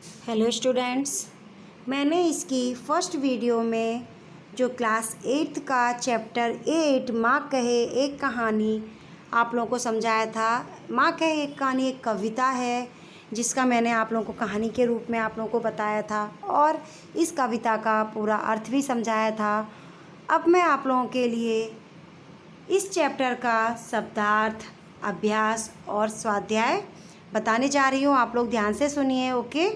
Hello students, मैंने इसकी first video में जो क्लास 8th का चैप्टर 8 माँ कहे एक कहानी आप लोगों को समझाया था। माँ कहे एक कहानी एक कविता है जिसका मैंने आप लोगों को कहानी के रूप में आप लोगों को बताया था और इस कविता का पूरा अर्थ भी समझाया था। अब मैं आप लोगों के लिए इस चैप्टर का शब्दार्थ, अभ्यास और स्वाध्याय बताने जा रही हूँ। आप लोग ध्यान से सुनिए, ओके।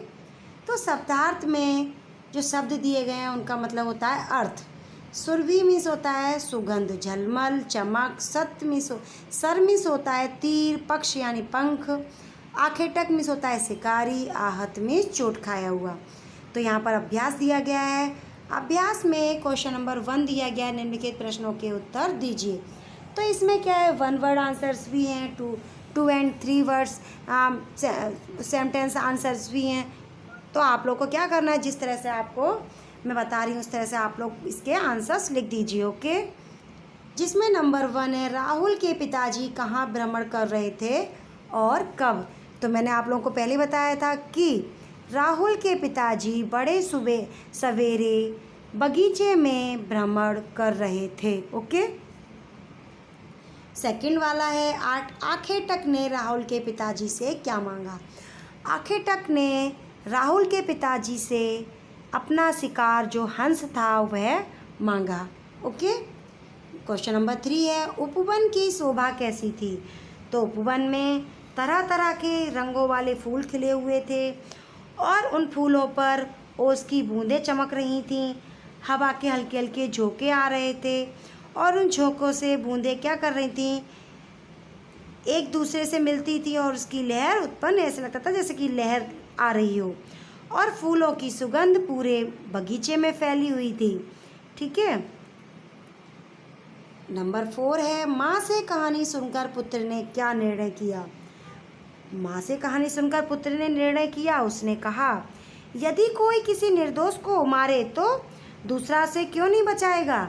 तो शब्दार्थ में जो शब्द दिए गए हैं उनका मतलब होता है अर्थ। सुरभि मीन्स होता है सुगंध, झलमल, चमक। सर मीन्स होता है तीर, पक्ष यानी पंख। आखेटक मीन्स होता है शिकारी, आहत मीन्स चोट खाया हुआ। तो यहाँ पर अभ्यास दिया गया है। अभ्यास में क्वेश्चन नंबर 1 दिया गया है, निम्नलिखित प्रश्नों के उत्तर दीजिए। तो इसमें क्या है, 1 वर्ड आंसर्स भी हैं, 2 एंड 3 वर्ड्स सेंटेंस आंसर्स भी हैं। तो आप लोग को क्या करना है, जिस तरह से आपको मैं बता रही हूँ उस तरह से आप लोग इसके आंसर्स लिख दीजिए, ओके। जिसमें नंबर 1 है, राहुल के पिताजी कहाँ भ्रमण कर रहे थे और कब। तो मैंने आप लोगों को पहले बताया था कि राहुल के पिताजी बड़े सवेरे बगीचे में भ्रमण कर रहे थे, ओके। सेकंड वाला है, आखेटक ने राहुल के पिताजी से क्या मांगा। आखेटक ने राहुल के पिताजी से अपना शिकार जो हंस था वह मांगा, ओके। क्वेश्चन नंबर 3 है, उपवन की शोभा कैसी थी। तो उपवन में तरह तरह के रंगों वाले फूल खिले हुए थे और उन फूलों पर ओस की बूंदें चमक रही थीं। हवा के हल्के हल्के झोंके आ रहे थे और उन झोंकों से बूंदें क्या कर रही थीं, एक दूसरे से मिलती थी और उसकी लहर उत्पन्न, ऐसे लगता था जैसे कि लहर आ रही हो। और फूलों की सुगंध पूरे बगीचे में फैली हुई थी, ठीक है। नंबर 4 है, माँ से कहानी सुनकर पुत्र ने क्या निर्णय किया। माँ से कहानी सुनकर पुत्र ने निर्णय किया, उसने कहा यदि कोई किसी निर्दोष को मारे तो दूसरा से क्यों नहीं बचाएगा।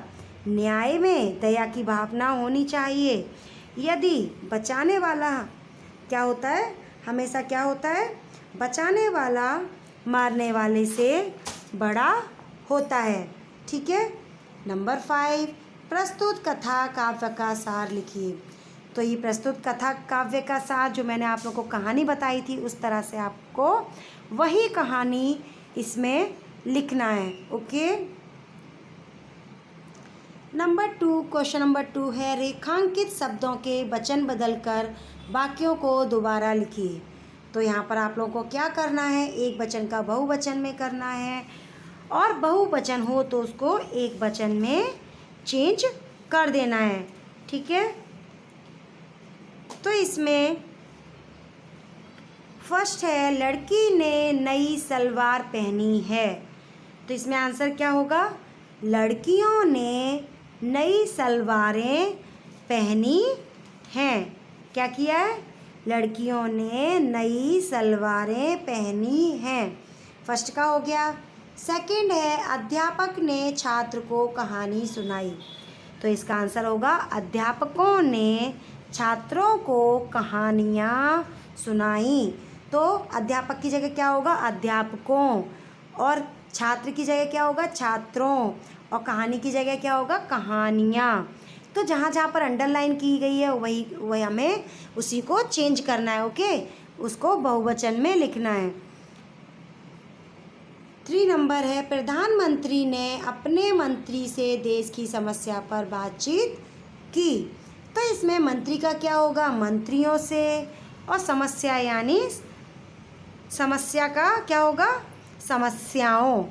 न्याय में दया की भावना होनी चाहिए। यदि बचाने वाला क्या होता है, हमेशा क्या होता है, बचाने वाला मारने वाले से बड़ा होता है, ठीक है। नंबर 5, प्रस्तुत कथा काव्य का सार लिखिए। तो ये प्रस्तुत कथा काव्य का सार जो मैंने आप लोगों को कहानी बताई थी उस तरह से आपको वही कहानी इसमें लिखना है, ओके। नंबर 2, क्वेश्चन नंबर 2 है, रेखांकित शब्दों के वचन बदलकर वाक्यों को दोबारा लिखिए। तो यहाँ पर आप लोगों को क्या करना है, एक वचन का बहुवचन में करना है और बहुवचन हो तो उसको एक वचन में चेंज कर देना है, ठीक है। तो इसमें फर्स्ट है, लड़की ने नई सलवार पहनी है। तो इसमें आंसर क्या होगा, लड़कियों ने नई सलवारें पहनी हैं। क्या किया है, लड़कियों ने नई सलवारें पहनी हैं। फर्स्ट का हो गया। सेकंड है, अध्यापक ने छात्र को कहानी सुनाई। तो इसका आंसर होगा, अध्यापकों ने छात्रों को कहानियाँ सुनाई। तो अध्यापक की जगह क्या होगा, अध्यापकों, और छात्र की जगह क्या होगा, छात्रों, और कहानी की जगह क्या होगा, कहानियाँ। तो जहाँ जहाँ पर अंडरलाइन की गई है वही हमें उसी को चेंज करना है, ओके, उसको बहुवचन में लिखना है। 3 नंबर है, प्रधानमंत्री ने अपने मंत्री से देश की समस्या पर बातचीत की। तो इसमें मंत्री का क्या होगा, मंत्रियों से, और समस्या यानी समस्या का क्या होगा, समस्याओं।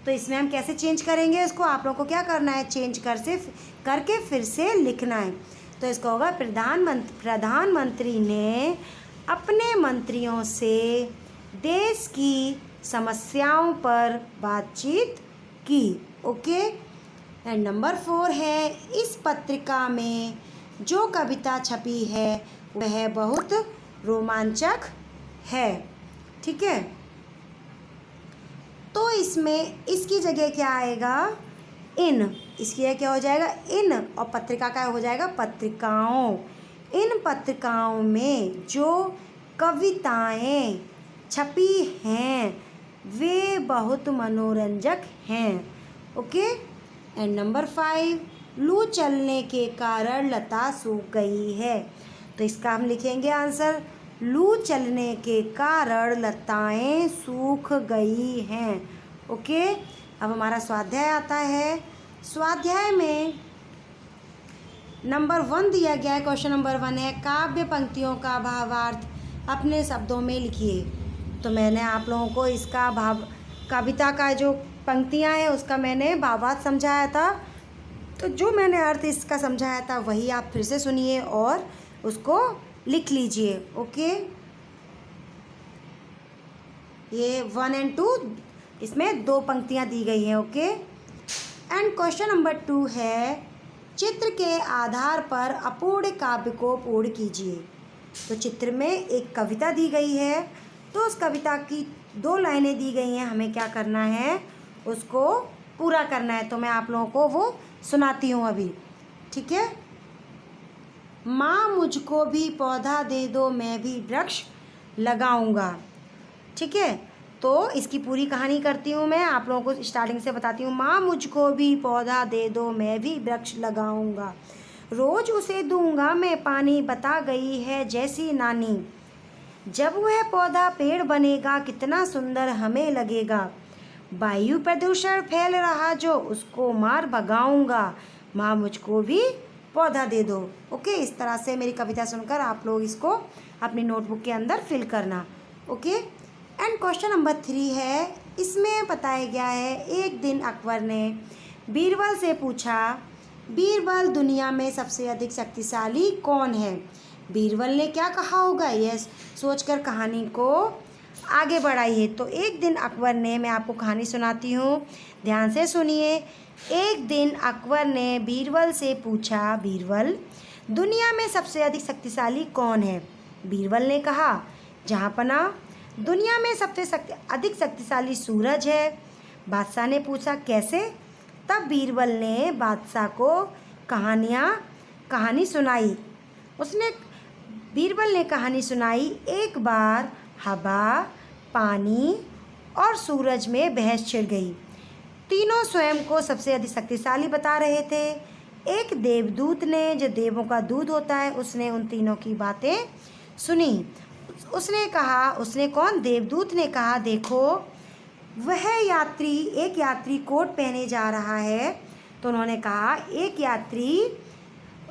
तो इसमें हम कैसे चेंज करेंगे, इसको आप लोग को क्या करना है, चेंज करके फिर से लिखना है। तो इसको होगा, प्रधानमंत्री ने अपने मंत्रियों से देश की समस्याओं पर बातचीत की, ओके। एंड नंबर 4 है, इस पत्रिका में जो कविता छपी है वह बहुत रोमांचक है, ठीक है। तो इसमें इसकी जगह क्या आएगा, इन, इसकी जगह क्या हो जाएगा, इन, और पत्रिका का हो जाएगा पत्रिकाओं। इन पत्रिकाओं में जो कविताएं छपी हैं वे बहुत मनोरंजक हैं। ओके। एंड नंबर 5, लू चलने के कारण लता सूख गई है। तो इसका हम लिखेंगे आंसर, लू चलने के कारण लताएं सूख गई हैं। ओके। अब हमारा स्वाध्याय आता है। स्वाध्याय में नंबर 1 दिया गया है। क्वेश्चन नंबर 1 है, काव्य पंक्तियों का भावार्थ अपने शब्दों में लिखिए। तो मैंने आप लोगों को इसका कविता का जो पंक्तियां हैं उसका मैंने भावार्थ समझाया था। तो जो मैंने अर्थ इसका समझाया था वही आप फिर से सुनिए और उसको लिख लीजिए। ओके। ये 1 और 2 इसमें 2 पंक्तियां दी गई हैं। ओके। एंड क्वेश्चन नंबर 2 है, चित्र के आधार पर अपूर्ण काव्य को पूर्ण कीजिए। तो चित्र में एक कविता दी गई है, तो उस कविता की 2 लाइनें दी गई हैं, हमें क्या करना है, उसको पूरा करना है। तो मैं आप लोगों को वो सुनाती हूँ अभी। ठीक है। माँ मुझको भी पौधा दे दो, मैं भी वृक्ष लगाऊंगा। ठीक है। तो इसकी पूरी कहानी करती हूँ मैं, आप लोगों को स्टार्टिंग से बताती हूँ। माँ मुझको भी पौधा दे दो, मैं भी वृक्ष लगाऊंगा, रोज उसे दूंगा मैं पानी, बता गई है जैसी नानी। जब वह पौधा पेड़ बनेगा कितना सुंदर हमें लगेगा, वायु प्रदूषण फैल रहा जो उसको मार भगाऊंगा, माँ मुझको भी पौधा दे दो। ओके। इस तरह से मेरी कविता सुनकर आप लोग इसको अपनी नोटबुक के अंदर फिल करना। ओके। एंड क्वेश्चन नंबर 3 है, इसमें बताया गया है, एक दिन अकबर ने बीरबल से पूछा, बीरबल दुनिया में सबसे अधिक शक्तिशाली कौन है। बीरबल ने क्या कहा होगा, यह सोचकर कहानी को आगे बढ़ाइए। तो एक दिन अकबर ने, मैं आपको कहानी सुनाती हूँ, ध्यान से सुनिए। एक दिन अकबर ने बीरबल से पूछा, बीरबल दुनिया में सबसे अधिक शक्तिशाली कौन है। बीरबल ने कहा, जहाँपना दुनिया में सबसे अधिक शक्तिशाली सूरज है। बादशाह ने पूछा, कैसे। तब बीरबल ने बादशाह को कहानी सुनाई। बीरबल ने कहानी सुनाई, एक बार हवा, पानी और सूरज में बहस छिड़ गई। तीनों स्वयं को सबसे अधिक शक्तिशाली बता रहे थे। एक देवदूत ने, जो देवों का दूत होता है, उसने उन तीनों की बातें सुनी। उसने कहा, उसने कौन, देवदूत ने कहा, देखो एक यात्री कोट पहने जा रहा है। तो उन्होंने कहा, एक यात्री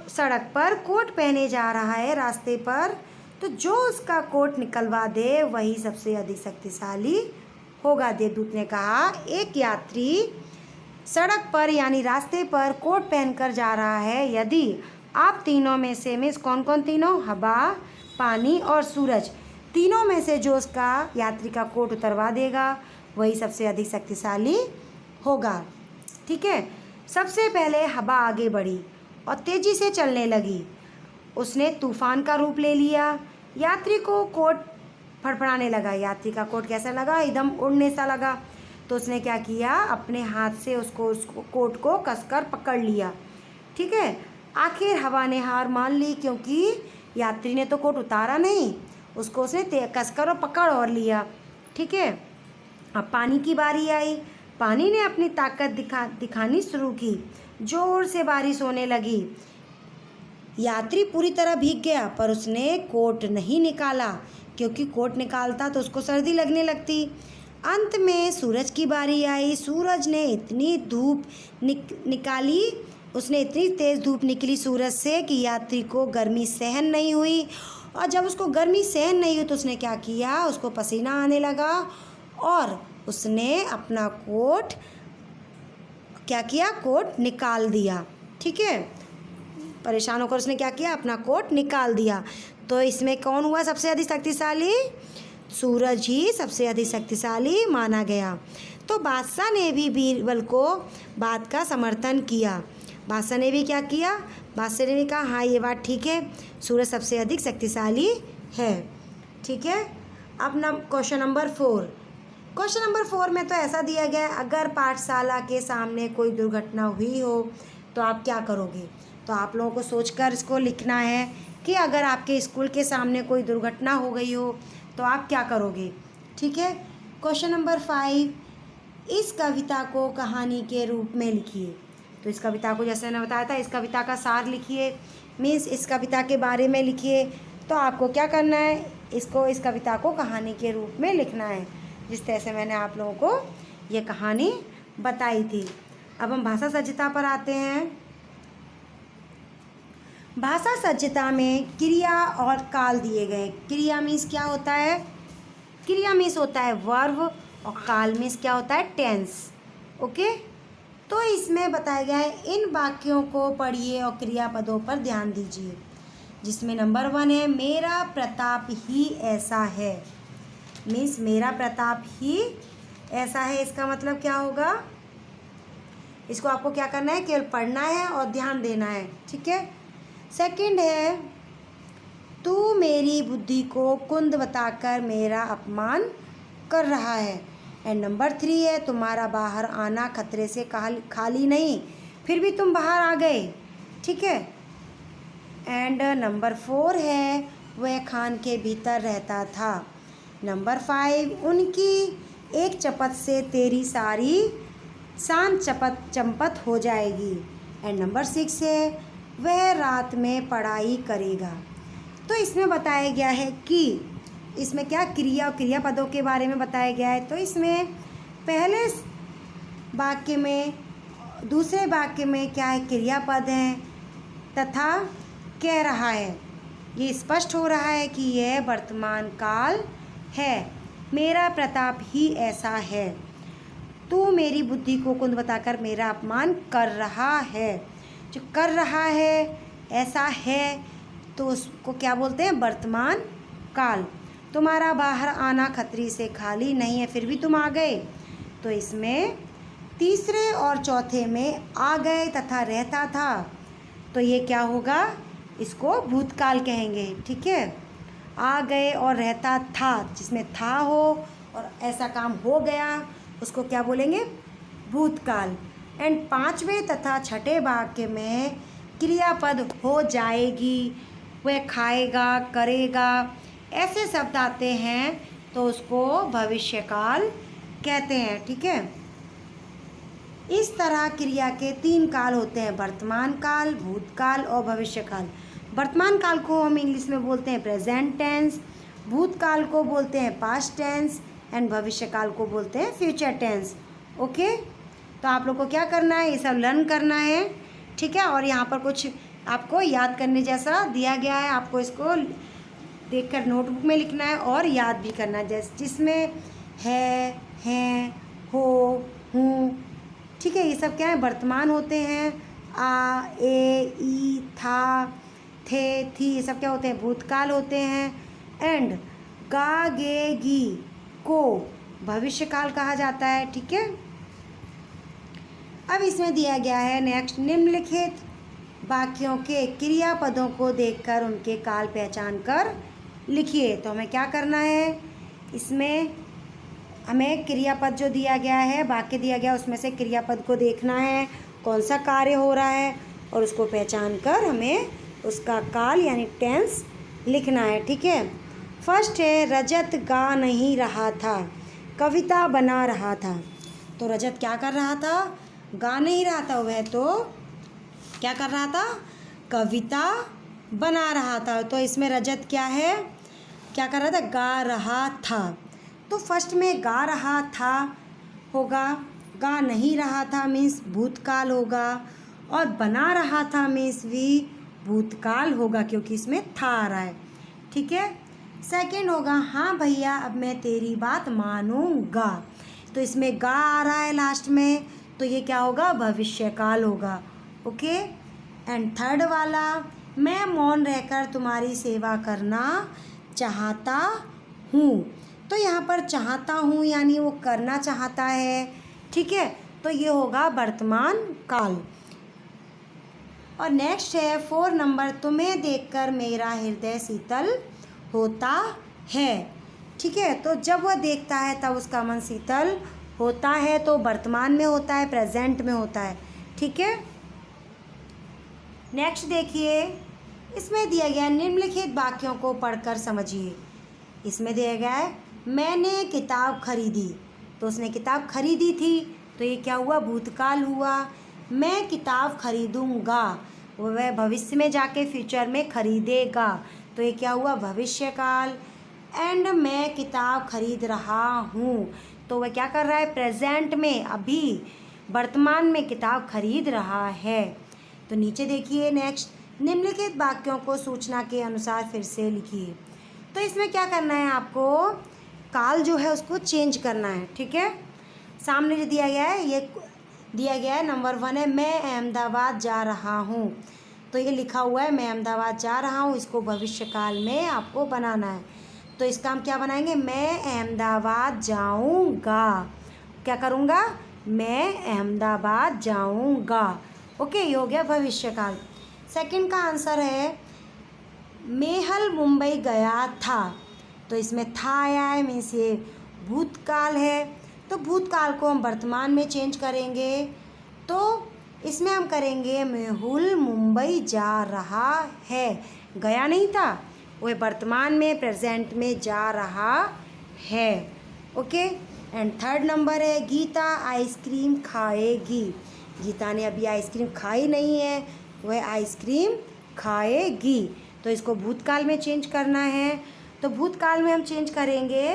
सड़क पर कोट पहने जा रहा है रास्ते पर, तो जो उसका कोट निकलवा दे वही सबसे अधिक शक्तिशाली होगा। देवदूत ने कहा, एक यात्री सड़क पर यानी रास्ते पर कोट पहनकर जा रहा है, यदि आप तीनों में से, कौन कौन तीनों, हवा, पानी और सूरज, तीनों में से जो उसका यात्री का कोट उतरवा देगा वही सबसे अधिक शक्तिशाली होगा। ठीक है। सबसे पहले हवा आगे बढ़ी और तेज़ी से चलने लगी। उसने तूफान का रूप ले लिया। यात्री को कोट फड़फड़ाने लगा। यात्री का कोट कैसा लगा, एकदम उड़ने सा लगा। तो उसने क्या किया, अपने हाथ से उसको कोट को कसकर पकड़ लिया। ठीक है। आखिर हवा ने हार मान ली, क्योंकि यात्री ने तो कोट उतारा नहीं, उसको उसने कसकर और पकड़ और लिया। ठीक है। अब पानी की बारी आई। पानी ने अपनी ताकत दिखानी शुरू की। जोर से बारिश होने लगी। यात्री पूरी तरह भीग गया, पर उसने कोट नहीं निकाला, क्योंकि कोट निकालता तो उसको सर्दी लगने लगती। अंत में सूरज की बारी आई। सूरज ने इतनी धूप निकाली, उसने इतनी तेज़ धूप निकली सूरज से कि यात्री को गर्मी सहन नहीं हुई। और जब उसको गर्मी सहन नहीं हुई तो उसने क्या किया, उसको पसीना आने लगा और उसने अपना कोट क्या किया, कोट निकाल दिया। ठीक है। परेशान होकर उसने क्या किया, अपना कोट निकाल दिया। तो इसमें कौन हुआ सबसे अधिक शक्तिशाली, सूरज ही सबसे अधिक शक्तिशाली माना गया। तो बादशाह ने भी बीरबल को बात का समर्थन किया। बादशाह ने भी क्या किया, बादशाह ने भी कहा, हाँ ये बात ठीक है, सूरज सबसे अधिक शक्तिशाली है। ठीक है। अब क्वेश्चन नंबर 4। क्वेश्चन नंबर 4 में तो ऐसा दिया गया है, अगर पाठशाला के सामने कोई दुर्घटना हुई हो तो आप क्या करोगे। तो आप लोगों को सोचकर इसको लिखना है कि अगर आपके स्कूल के सामने कोई दुर्घटना हो गई हो तो आप क्या करोगे। ठीक है। क्वेश्चन नंबर 5, इस कविता को कहानी के रूप में लिखिए। तो इस कविता को जैसे मैंने बताया था, इस कविता का सार लिखिए, मीन्स इस कविता के बारे में लिखिए। तो आपको क्या करना है, इस कविता को कहानी के रूप में लिखना है, जिस तरह से मैंने आप लोगों को ये कहानी बताई थी। अब हम भाषा सज्जता पर आते हैं। भाषा सज्जता में क्रिया और काल दिए गए। क्रिया मीन्स क्या होता है, क्रिया मीन्स होता है वर्ब, और काल मीन्स क्या होता है, टेंस। ओके, तो इसमें बताया गया है, इन वाक्यों को पढ़िए और क्रियापदों पर ध्यान दीजिए। जिसमें नंबर 1 है, मेरा प्रताप ही ऐसा है। मीन्स मेरा प्रताप ही ऐसा है, इसका मतलब क्या होगा, इसको आपको क्या करना है, केवल पढ़ना है और ध्यान देना है। ठीक है। सेकंड है, तू मेरी बुद्धि को कुंद बताकर मेरा अपमान कर रहा है। एंड नंबर 3 है, तुम्हारा बाहर आना खतरे से खाली नहीं, फिर भी तुम बाहर आ गए। ठीक है। एंड नंबर 4 है, वह खान के भीतर रहता था। नंबर 5, उनकी एक चपत से तेरी सारी शान चंपत हो जाएगी। एंड नंबर 6 है, वह रात में पढ़ाई करेगा। तो इसमें बताया गया है कि इसमें क्या क्रिया और क्रियापदों के बारे में बताया गया है। तो इसमें पहले वाक्य में, दूसरे वाक्य में क्या है, क्रियापद हैं तथा कह रहा है। ये स्पष्ट हो रहा है कि यह वर्तमान काल है। मेरा प्रताप ही ऐसा है। तू मेरी बुद्धि को कुंद बताकर मेरा अपमान कर रहा है। जो कर रहा है, ऐसा है, तो उसको क्या बोलते हैं, वर्तमान काल। तुम्हारा बाहर आना खतरे से खाली नहीं है, फिर भी तुम आ गए। तो इसमें तीसरे और चौथे में आ गए तथा रहता था, तो ये क्या होगा, इसको भूतकाल कहेंगे। ठीक है। आ गए और रहता था, जिसमें था हो और ऐसा काम हो गया, उसको क्या बोलेंगे, भूतकाल। एंड 5वें तथा 6ठे वाक्य में क्रियापद हो जाएगी, वह खाएगा, करेगा, ऐसे शब्द आते हैं, तो उसको भविष्यकाल कहते हैं। ठीक है। इस तरह क्रिया के 3 काल होते हैं, वर्तमान काल, भूतकाल और भविष्यकाल। वर्तमान काल को हम इंग्लिश में बोलते हैं प्रेजेंट टेंस, भूतकाल को बोलते हैं पास्ट टेंस, एंड भविष्यकाल को बोलते हैं फ्यूचर टेंस। ओके, तो आप लोग को क्या करना है, ये सब लर्न करना है। ठीक है। और यहाँ पर कुछ आपको याद करने जैसा दिया गया है, आपको इसको देखकर नोटबुक में लिखना है और याद भी करना है, जैसे जिसमें है, हैं, हो, हूँ। ठीक है। ये सब क्या है, वर्तमान होते हैं। आ, ए, ई, था, थे, थी, ये सब क्या होते हैं, भूतकाल होते हैं। एंड गा, गे, गी को भविष्यकाल कहा जाता है। ठीक है। अब इसमें दिया गया है नेक्स्ट, निम्नलिखित वाक्यों के क्रियापदों को देखकर उनके काल पहचान कर लिखिए। तो हमें क्या करना है, इसमें हमें क्रियापद जो दिया गया है, वाक्य दिया गया, उसमें से क्रियापद को देखना है, कौन सा कार्य हो रहा है, और उसको पहचान कर हमें उसका काल यानी टेंस लिखना है। ठीक है। फर्स्ट है, रजत गा नहीं रहा था, कविता बना रहा था। तो रजत क्या कर रहा था, गा नहीं रहा था, वह तो क्या कर रहा था, कविता बना रहा था। तो इसमें रजत क्या है, क्या कर रहा था, गा रहा था। तो फर्स्ट में गा रहा था होगा, गा नहीं रहा था मीन्स भूतकाल होगा, और बना रहा था मीन्स भी भूतकाल होगा, क्योंकि इसमें था आ रहा है। ठीक है। सेकंड होगा, हाँ भैया अब मैं तेरी बात मानूंगा। तो इसमें गा आ रहा है लास्ट में, तो ये क्या होगा, भविष्यकाल होगा। ओके। एंड थर्ड वाला, मैं मौन रहकर तुम्हारी सेवा करना चाहता हूँ। तो यहाँ पर चाहता हूँ यानी वो करना चाहता है। ठीक है। तो ये होगा वर्तमान काल। और नेक्स्ट है 4 नंबर, तुम्हें देखकर मेरा हृदय शीतल होता है। ठीक है। तो जब वह देखता है तब उसका मन शीतल होता है, तो वर्तमान में होता है, प्रेजेंट में होता है। ठीक है। नेक्स्ट देखिए, इसमें दिया गया निम्नलिखित वाक्यों को पढ़कर समझिए। इसमें दिया गया है मैंने किताब खरीदी, तो उसने किताब खरीदी थी, तो ये क्या हुआ, भूतकाल हुआ। मैं किताब खरीदूँगा, वह भविष्य में जाके फ्यूचर में खरीदेगा, तो ये क्या हुआ, भविष्यकाल। एंड मैं किताब खरीद रहा हूँ, तो वह क्या कर रहा है, प्रेजेंट में, अभी वर्तमान में किताब खरीद रहा है। तो नीचे देखिए नेक्स्ट, निम्नलिखित वाक्यों को सूचना के अनुसार फिर से लिखिए। तो इसमें क्या करना है आपको, काल जो है उसको चेंज करना है, ठीक है। सामने जो दिया गया है, ये दिया गया है नंबर 1 है, मैं अहमदाबाद जा रहा हूँ। तो ये लिखा हुआ है मैं अहमदाबाद जा रहा हूँ, इसको भविष्यकाल में आपको बनाना है। तो इसका हम क्या बनाएंगे, मैं अहमदाबाद जाऊँगा, क्या करूँगा, मैं अहमदाबाद जाऊँगा। ओके, ये हो गया भविष्यकाल। सेकंड का आंसर है मेहल मुंबई गया था। तो इसमें था आया है, मीन्स ये भूतकाल है, तो भूतकाल को हम वर्तमान में चेंज करेंगे। तो इसमें हम करेंगे मेहुल मुंबई जा रहा है, गया नहीं था, वह वर्तमान में प्रेजेंट में जा रहा है। ओके। एंड थर्ड नंबर है गीता आइसक्रीम खाएगी। गीता ने अभी आइसक्रीम खाई नहीं है, वह आइसक्रीम खाएगी, तो इसको भूतकाल में चेंज करना है। तो भूतकाल में हम चेंज करेंगे,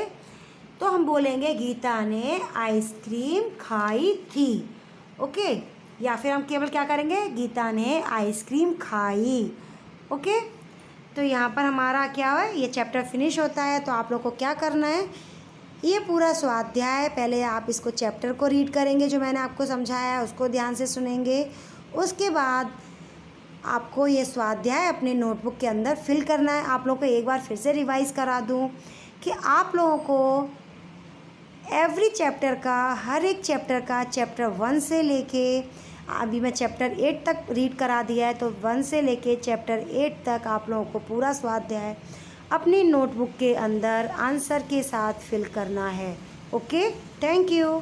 तो हम बोलेंगे गीता ने आइसक्रीम खाई थी। ओके, या फिर हम केवल क्या करेंगे, गीता ने आइसक्रीम खाई। ओके, तो यहाँ पर हमारा क्या है, ये चैप्टर फिनिश होता है। तो आप लोग को क्या करना है, ये पूरा स्वाध्याय पहले आप इसको चैप्टर को रीड करेंगे, जो मैंने आपको समझाया है उसको ध्यान से सुनेंगे। उसके बाद आपको ये स्वाध्याय अपने नोटबुक के अंदर फिल करना है। आप लोगों को एक बार फिर से रिवाइज़ करा दूँ कि आप लोगों को एवरी चैप्टर का, हर एक चैप्टर का, चैप्टर 1 से लेके अभी मैं चैप्टर 8 तक रीड करा दिया है, तो 1 से लेके चैप्टर 8 तक आप लोगों को पूरा स्वाध्याय अपनी नोटबुक के अंदर आंसर के साथ फिल करना है। Okay, thank you.